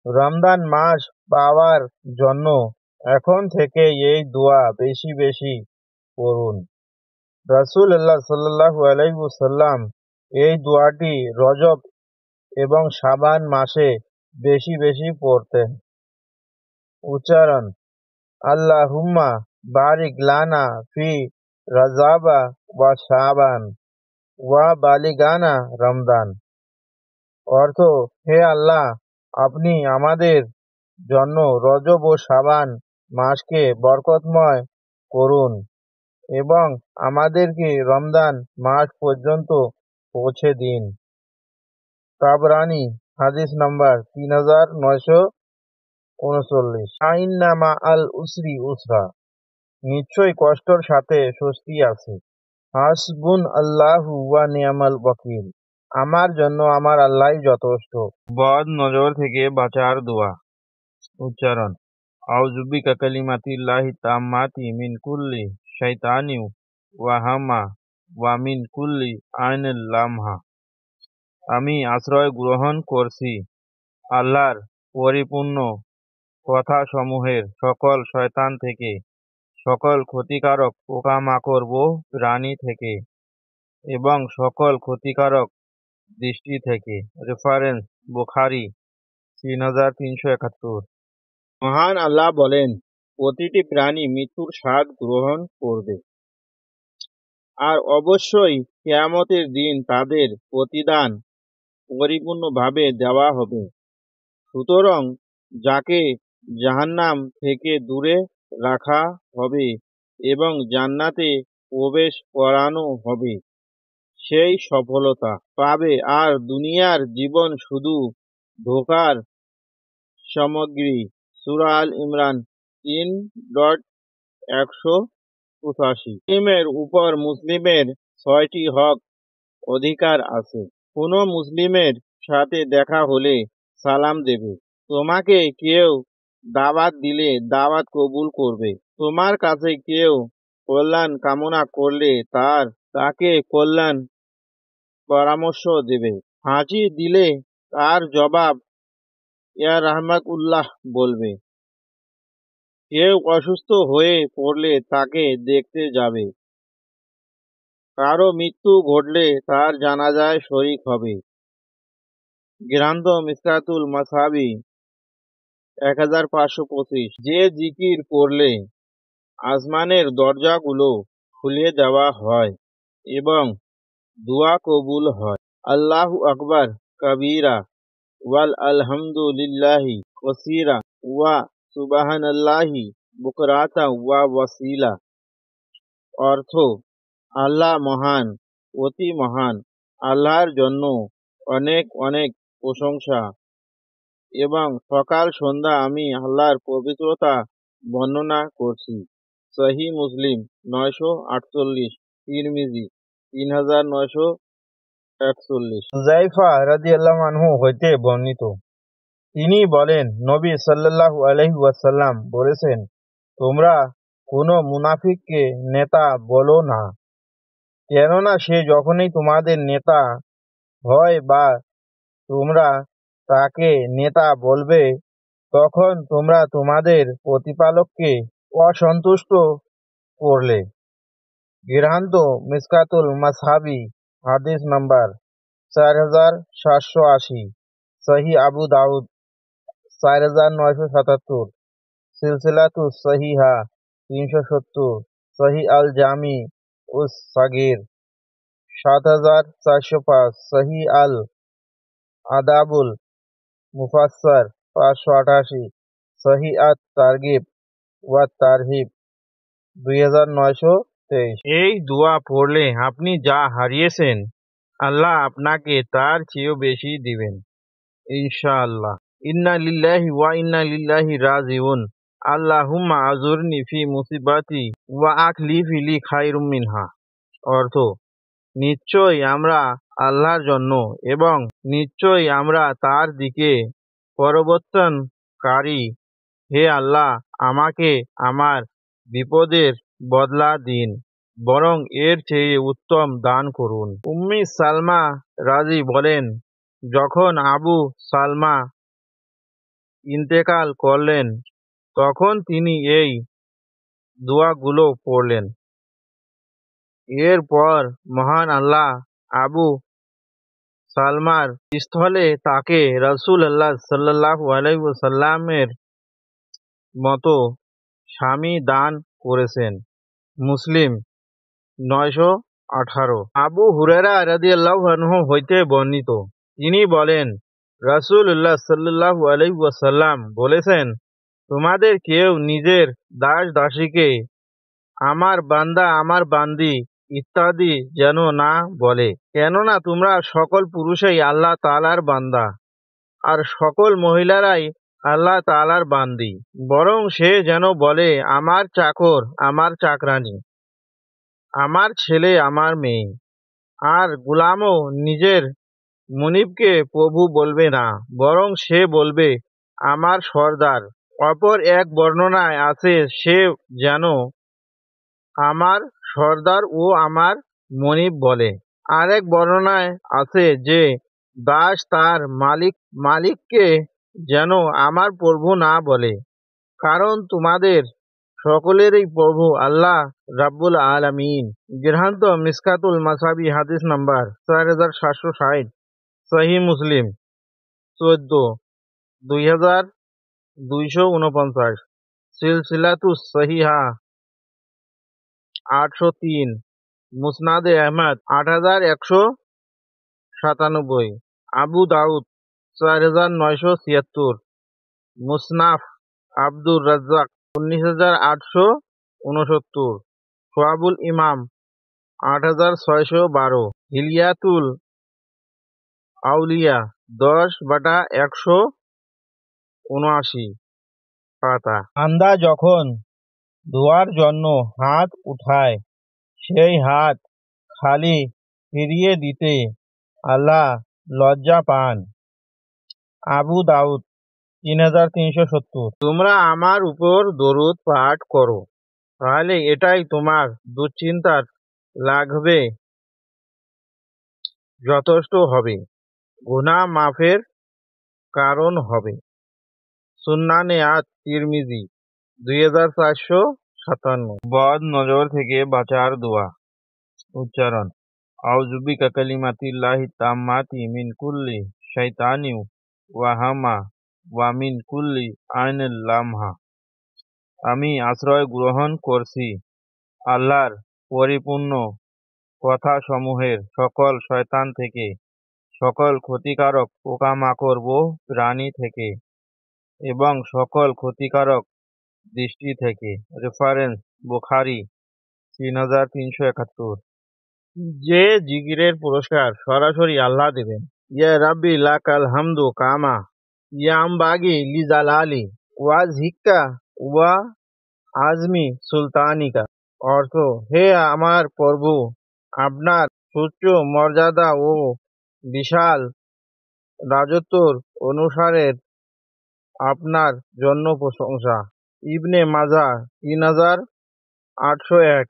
রমজান মাস পাওয়ার জন্য এখন থেকে এই দোয়া বেশি বেশি পড়ুন। রাসূলুল্লাহ সাল্লাল্লাহু আলাইহি ওয়াসাল্লাম এই দোয়াটি রজব এবং শাবান মাসে বেশি বেশি পড়তেন। উচ্চারণ: আল্লাহুম্মা বারিক লানা ফি রাজাবা ওয়া শাবান ওয়া বালিগানা রমদান। অর্থ: হে আল্লাহ, আপনি আমাদের জন্য রজব ও শাবান মাসকে বরকতময় করুন এবং আমাদেরকে রমজান মাস পর্যন্ত পৌঁছে দিন। তাবরানী, হাদিস নাম্বার 3939। ইন্না মাআল উসরি ইউসরা, নিশ্চয় কষ্টের সাথে স্বস্তি আছে। হাসবুন আল্লাহু ওয়া নি'মাল ওয়াকিল, আমার জন্য আমার আল্লাহই যথেষ্ট। বদ নজর থেকে বাঁচার দোয়া। উচ্চারণ: আউযু বিকা কালিমাতিল্লাহি তাম্মাতি মিন কুল্লি শাইতানিন ওয়া হামা ওয়া মিন কুল্লি আইনিল লামহা। আমি আশ্রয় গ্রহণ করছি আল্লাহর পরিপূর্ণ কথাসমূহের সকল শয়তান থেকে, সকল ক্ষতিকারক পোকামাকড় ও প্রাণী থেকে এবং সকল ক্ষতিকারক দৃষ্টি থেকে। রেফারেন্স: বুখারী 3371। মহান আল্লাহ বলেন, প্রতিটি প্রাণী মৃত্যুর স্বাদ গ্রহণ করবে, আর অবশ্যই কিয়ামতের দিন তাদের প্রতিদান পরিপূর্ণভাবে দেওয়া হবে। সুতরাং যাকে জাহান্নাম থেকে দূরে রাখা হবে এবং জান্নাতে প্রবেশ করানো হবে, সেই সফলতা পাবে, আর দুনিয়ার জীবন শুধু ধোঁকার সামগ্রী। সূরা আল ইমরান 3:185। মুসলিমের উপর মুসলিমের 6টি হক অধিকার আছে। কোনো মুসলিমের সাথে দেখা হলে সালাম দেবে। তোমাকে কেউ দাওয়াত দিলে দাওয়াত কবুল করবে। তোমার কাছে কেউ কল্যাণ কামনা করলে তাকে কল্যাণ পরামর্শ দেবে। হাঁচি দিলে তার জবাব ইয়া রাহমাকুল্লাহ বলবে। কেউ অসুস্থ হয়ে পড়লে তাকে দেখতে যাবে। কারো মৃত্যু ঘটলে তার জানাজায় শরীক হবে। গ্রন্থ মিশকাতুল মাসাবি 1525। যে জিকির পড়লে আসমানের দরজাগুলো খুলে দেওয়া হয় এবং দোয়া কবুল হয়। আল্লাহু আকবার কাবীরা ওয়াল আলহামদুলিল্লাহি কাসীরা ওয়া সুবহানাল্লাহি বুকরাতান ওয়া ওয়াসিলা। অর্থ: আল্লাহ মহান, অতি মহান। আল্লাহর জন্য অনেক অনেক প্রশংসা এবং সকাল সন্ধ্যা আমি আল্লাহর পবিত্রতা বর্ণনা করছি। সহিহ মুসলিম 948, তিরমিজি 3941। হুযায়ফা রাদিয়াল্লাহু আনহু হইতে বর্ণিত, তিনি বলেন, নবী সাল্লাল্লাহু আলাইহি ওয়াসাল্লাম বলেছেন, তোমরা কোনো মুনাফিককে নেতা বলো না, কেননা সে যখনই তোমাদের নেতা হয় বা তোমরা তাকে নেতা বলবে, তখন তোমরা তোমাদের প্রতিপালককে অসন্তুষ্ট করলে। গ্রন্থ মিশকাতুল মাসাবি, হাদিস নাম্বার 4780। সহিহ আবু দাউদ 4977। সিলসিলাতুস সহিহা 370। সহিহ আল জামি উস সাগীর 7405। সহিহ আল আদাবুল মুফাসসার 588। সহিহ আত তারগিব ওয়াত তারহিব 2923। এই দোয়া পড়লে আপনি যা হারিয়েছেন আল্লাহ আপনাকে তার চেয়েও বেশি দিবেন ইনশাআল্লাহ। ইন্না লিল্লাহি ওয়া ইন্না ইলাইহি রাজিউন। আল্লাহুম্মা আজুরনি ফি মুসিবাতি ওয়া আখলিফি লি খায়রুম মিনহা। অর্থ: নিশ্চয়ই আমরা আল্লাহর জন্য এবং নিশ্চয়ই আমরা তার দিকে প্রবর্তনকারী। হে আল্লাহ, আমাকে আমার বিপদের বদলা দিন, বরং এর চেয়ে উত্তম দান করুন। উম্মে সালমা রাজি বলেন, যখন আবু সালমা ইন্তেকাল করলেন তখন তিনি এই দোয়াগুলো পড়লেন। এরপর মহান আল্লাহ আবু সালমার স্থলে তাকে রাসূলুল্লাহ সাল্লাল্লাহু আলাইহি ওয়াসাল্লামের মতো স্বামী দান করেছেন। মুসলিম 918। আবু হুরায়রা রাদিয়াল্লাহু আনহু হইতে বর্ণিত, তিনি বলেন, রাসূলুল্লাহ সাল্লাল্লাহু আলাইহি ওয়াসাল্লাম বলেছেন, তোমাদের কেউ নিজের দাস দাসীকে আমার বান্দা আমার বান্দি ইত্যাদি যেন না বলে, কেননা তোমরা সকল পুরুষই আল্লাহ তাআলার বান্দা আর সকল মহিলারাই আল্লাহ তাআলার বান্দি। বরং সে যেন বলে আমার চাকর আমার চাকরানী, আমার ছেলে আমার মেয়ে। আর গোলামও নিজের মুনিবকে প্রভু বলবে না, বরং সে বলবে আমার সর্দার। অপর এক বর্ণনায় আছে সে যেন আমার সর্দার ও আমার মনিব বলে। আরেক বর্ণনায় আছে যে দাস তার মালিককে যেন আমার প্রভু না বলে, কারণ তোমাদের সকলেরই প্রভু আল্লাহ রাব্বুল আলামিন। গৃহান্ত মিসকাতুল মাসাবি হাদিস নাম্বার 4760, সহিহ মুসলিম 14, 2249, সিলসিলাতুস সহিহা 803, মুসনাদে আহমদ 8197, আবু দাউদ 4976, মুসনাফ আব্দুর রাজ্জাক 19869, সোয়াবুল ইমাম 8612, হিলিয়াতুল আউলিয়া 10/179 পাতা। বান্দা যখন দোয়ার জন্য হাত উঠায় সেই হাত খালি ফিরিয়ে দিতে আল্লাহ লজ্জা পান। আবু দাউদ 3370। তোমরা আমার উপর দরুদ পাঠ করো, তাহলে এটাই তোমার দুশ্চিন্তার লাঘবে যথেষ্ট হবে, গুনাহ মাফের কারণ হবে। সুন্নানে তিরমিজি 2457। বদ নজর থেকে বাঁচার দোয়া। উচ্চারণ: আউযু বিকা কালিমাতিল্লাহি তাম্মাতি মিন কুল্লি শাইতানিন ওয়া হামা ওয়া মিন কুল্লি আইনিল লামহা। আমি আশ্রয় গ্রহণ করছি আল্লাহর পরিপূর্ণ কথাসমূহের সকল শয়তান থেকে, সকল ক্ষতিকারক পোকামাকড় ও প্রাণী থেকে এবং সকল ক্ষতিকারক দৃষ্টি থেকে। রেফারেন্স: বুখারী 3371। যে জিকিরের পুরস্কার সরাসরি আল্লাহ দেবেন। ইয়া রাব্বি লাকাল হামদু কামা ইয়ামবাগি লিজালালি ওয়াজহিকা ওয়া আজমি সুলতানিকা। অর্থ: হে আমার প্রভু, আপনার সুউচ্চ মর্যাদা ও বিশাল রাজত্বর অনুসারে আপনার জন্য প্রশংসা। ইবনে মাজাহ 3801।